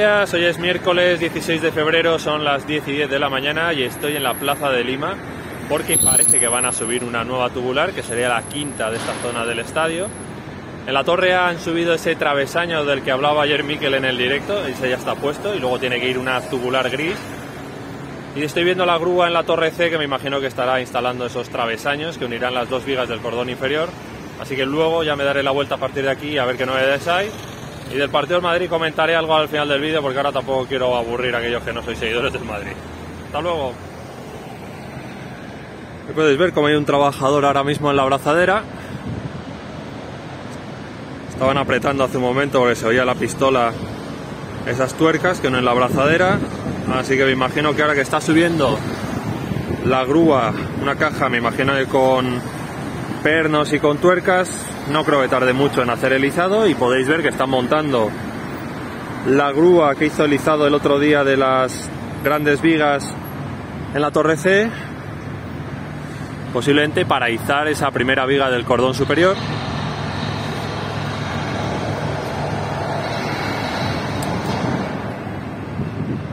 días, hoy es miércoles 16 de febrero, son las 10:10 de la mañana y estoy en la plaza de Lima porque parece que van a subir una nueva tubular, que sería la quinta de esta zona del estadio. En la torre han subido ese travesaño del que hablaba ayer Mikel en el directo, ese ya está puesto y luego tiene que ir una tubular gris. Y estoy viendo la grúa en la torre C, que me imagino que estará instalando esos travesaños que unirán las dos vigas del cordón inferior. Así que luego ya me daré la vuelta a partir de aquí a ver qué novedades hay. Y del partido del Madrid comentaré algo al final del vídeo, porque ahora tampoco quiero aburrir a aquellos que no sois seguidores del Madrid. Hasta luego. Aquí podéis ver cómo hay un trabajador ahora mismo en la abrazadera. Estaban apretando hace un momento porque se oía la pistola esas tuercas que unen la abrazadera. Así que me imagino que ahora que está subiendo la grúa, una caja, me imagino que con pernos y con tuercas, no creo que tarde mucho en hacer el izado. Y podéis ver que están montando la grúa que hizo el izado el otro día de las grandes vigas en la torre C, posiblemente para izar esa primera viga del cordón superior.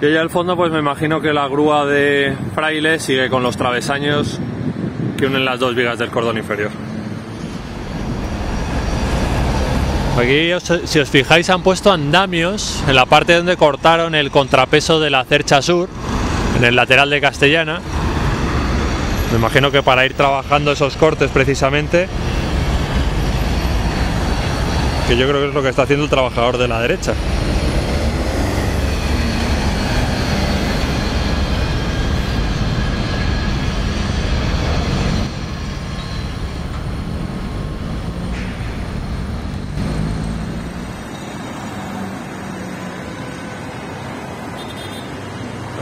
Y allá al fondo pues me imagino que la grúa de Fraile sigue con los travesaños que unen las dos vigas del cordón inferior. Aquí, si os fijáis, han puesto andamios en la parte donde cortaron el contrapeso de la cercha sur, en el lateral de Castellana. Me imagino que para ir trabajando esos cortes precisamente, que yo creo que es lo que está haciendo el trabajador de la derecha.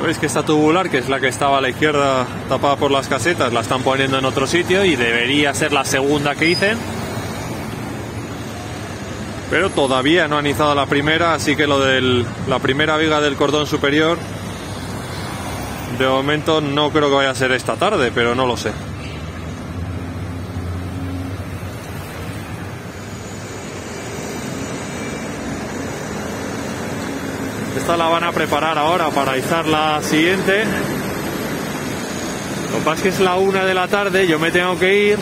Veis que esta tubular, que es la que estaba a la izquierda tapada por las casetas, la están poniendo en otro sitio y debería ser la segunda que hice. Pero todavía no han izado la primera, así que lo de la primera viga del cordón superior, de momento no creo que vaya a ser esta tarde, pero no lo sé. Esta la van a preparar ahora para izar la siguiente. Lo que pasa es que es la 1 de la tarde, yo me tengo que ir,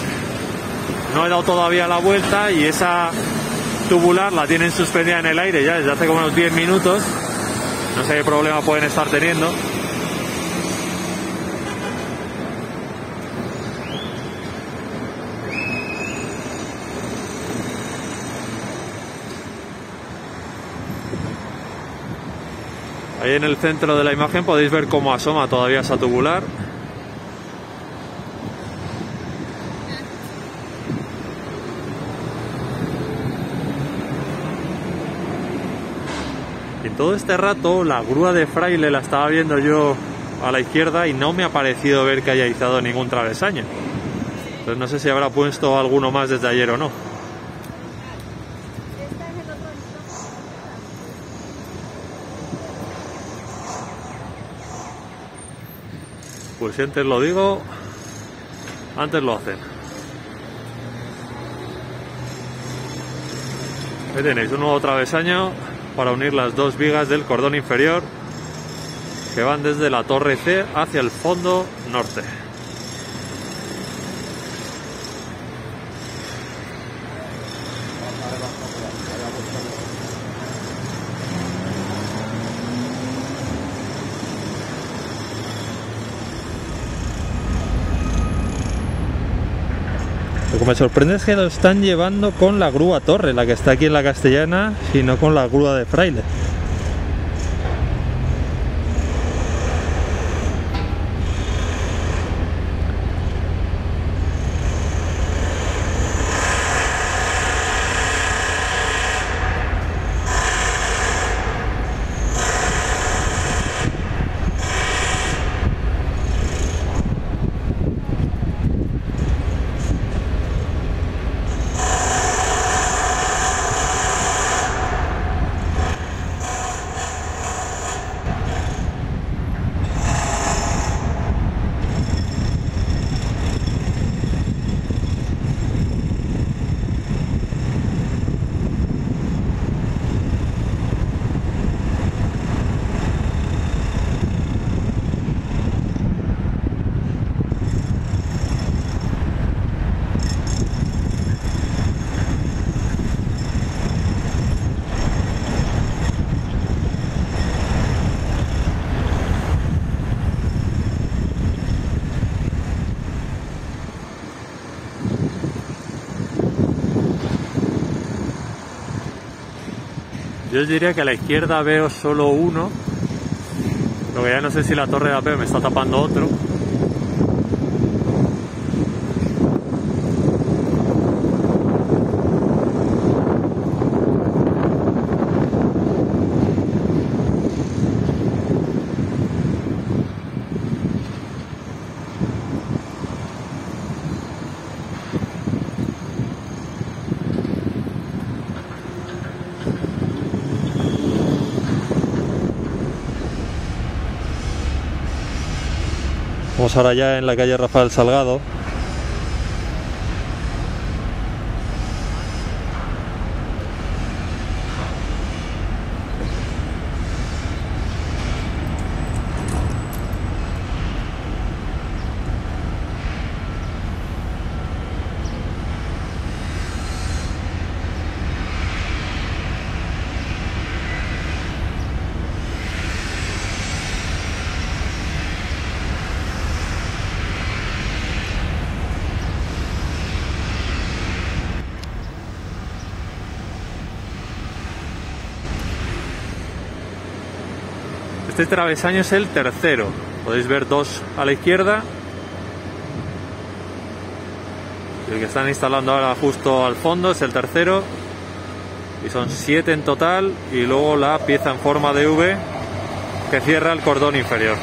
no he dado todavía la vuelta y esa tubular la tienen suspendida en el aire ya desde hace como unos 10 minutos. No sé qué problema pueden estar teniendo. Ahí en el centro de la imagen podéis ver cómo asoma todavía esa tubular. Y en todo este rato la grúa de Fraile la estaba viendo yo a la izquierda y no me ha parecido ver que haya izado ningún travesaño. Entonces no sé si habrá puesto alguno más desde ayer o no. Pues si antes lo digo, antes lo hacen. Ahí tenéis un nuevo travesaño para unir las dos vigas del cordón inferior que van desde la torre C hacia el fondo norte. Lo que me sorprende es que lo están llevando con la grúa torre, la que está aquí en la Castellana, y no con la grúa de Fraile. Yo os diría que a la izquierda veo solo uno, lo que ya no sé si la torre de AP me está tapando otro. Estamos ahora ya en la calle Rafael Salgado. Este travesaño es el tercero. Podéis ver dos a la izquierda. El que están instalando ahora justo al fondo es el tercero. Y son 7 en total. Y luego la pieza en forma de V que cierra el cordón inferior.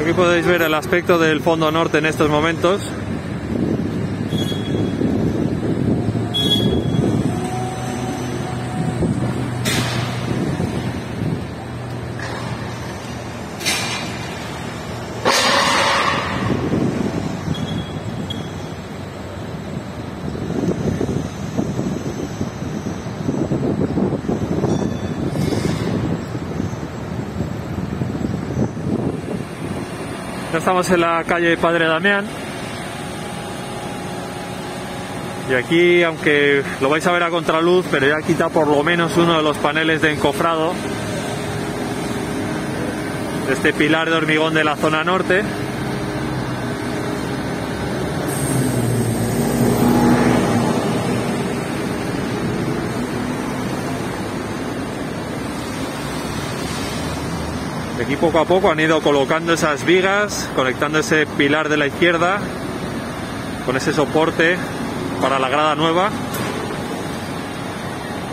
Aquí podéis ver el aspecto del fondo norte en estos momentos. Ya estamos en la calle Padre Damián. Y aquí, aunque lo vais a ver a contraluz, pero ya quita por lo menos uno de los paneles de encofrado de este pilar de hormigón de la zona norte. Aquí poco a poco han ido colocando esas vigas, conectando ese pilar de la izquierda con ese soporte para la grada nueva.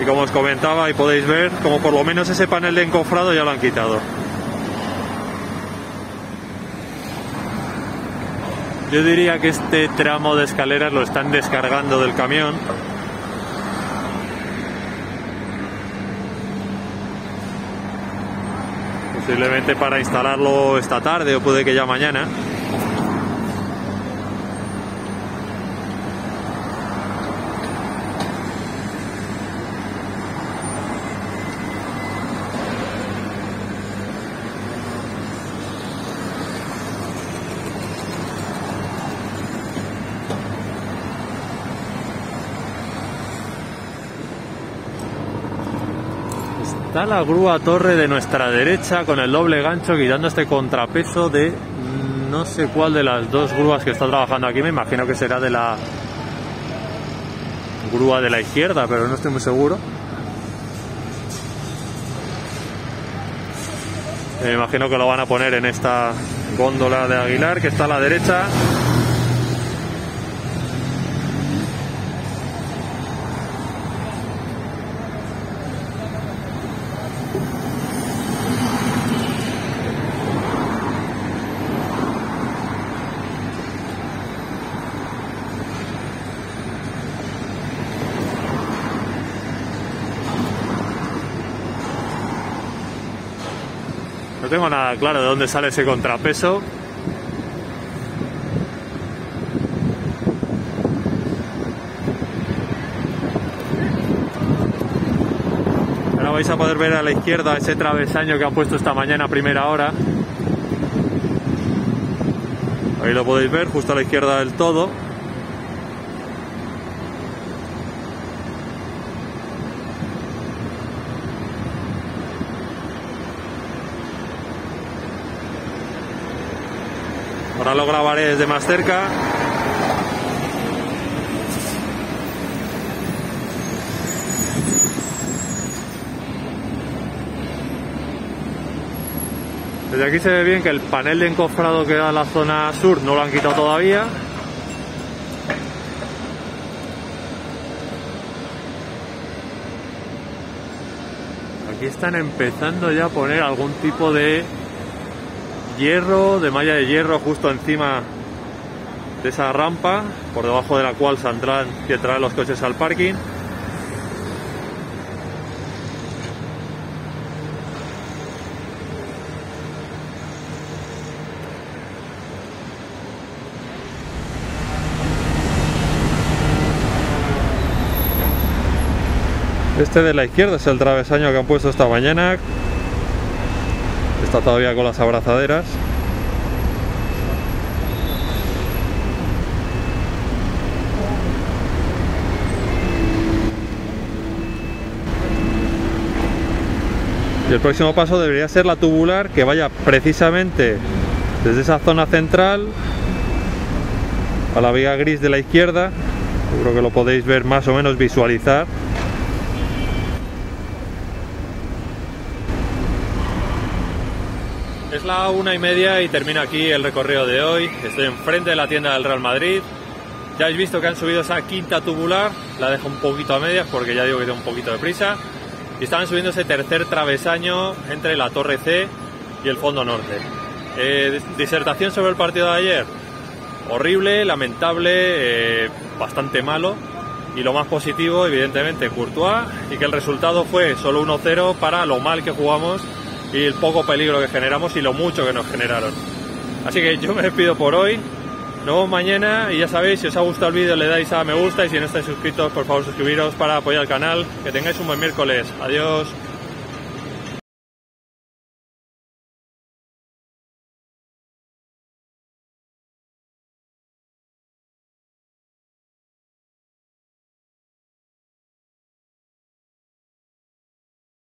Y como os comentaba, y podéis ver, como por lo menos ese panel de encofrado ya lo han quitado. Yo diría que este tramo de escaleras lo están descargando del camión. Posiblemente para instalarlo esta tarde o puede que ya mañana. Está la grúa torre de nuestra derecha con el doble gancho quitando este contrapeso de no sé cuál de las dos grúas que está trabajando aquí. Me imagino que será de la grúa de la izquierda, pero no estoy muy seguro. Me imagino que lo van a poner en esta góndola de Aguilar que está a la derecha. No tengo nada claro de dónde sale ese contrapeso. Ahora vais a poder ver a la izquierda ese travesaño que han puesto esta mañana a primera hora. Ahí lo podéis ver, justo a la izquierda del todo. Ahora lo grabaré desde más cerca. Desde aquí se ve bien que el panel de encofrado que da en la zona sur no lo han quitado todavía. Aquí están empezando ya a poner algún tipo de hierro, de malla de hierro justo encima de esa rampa, por debajo de la cual saldrán y entrarán los coches al parking. Este de la izquierda es el travesaño que han puesto esta mañana. Está todavía con las abrazaderas. Y el próximo paso debería ser la tubular, que vaya precisamente desde esa zona central a la viga gris de la izquierda. Seguro que lo podéis ver más o menos, visualizar. Es la 1:30 y termino aquí el recorrido de hoy. Estoy enfrente de la tienda del Real Madrid. Ya habéis visto que han subido esa quinta tubular. La dejo un poquito a medias porque ya digo que tengo un poquito de prisa. Y estaban subiendo ese tercer travesaño entre la Torre C y el fondo norte. Disertación sobre el partido de ayer. Horrible, lamentable, bastante malo. Y lo más positivo, evidentemente, Courtois. Y que el resultado fue solo 1-0 para lo mal que jugamos y el poco peligro que generamos y lo mucho que nos generaron. Así que yo me despido por hoy. Nos vemos mañana y ya sabéis, si os ha gustado el vídeo le dais a me gusta y si no estáis suscritos, por favor suscribiros para apoyar el canal. Que tengáis un buen miércoles. Adiós.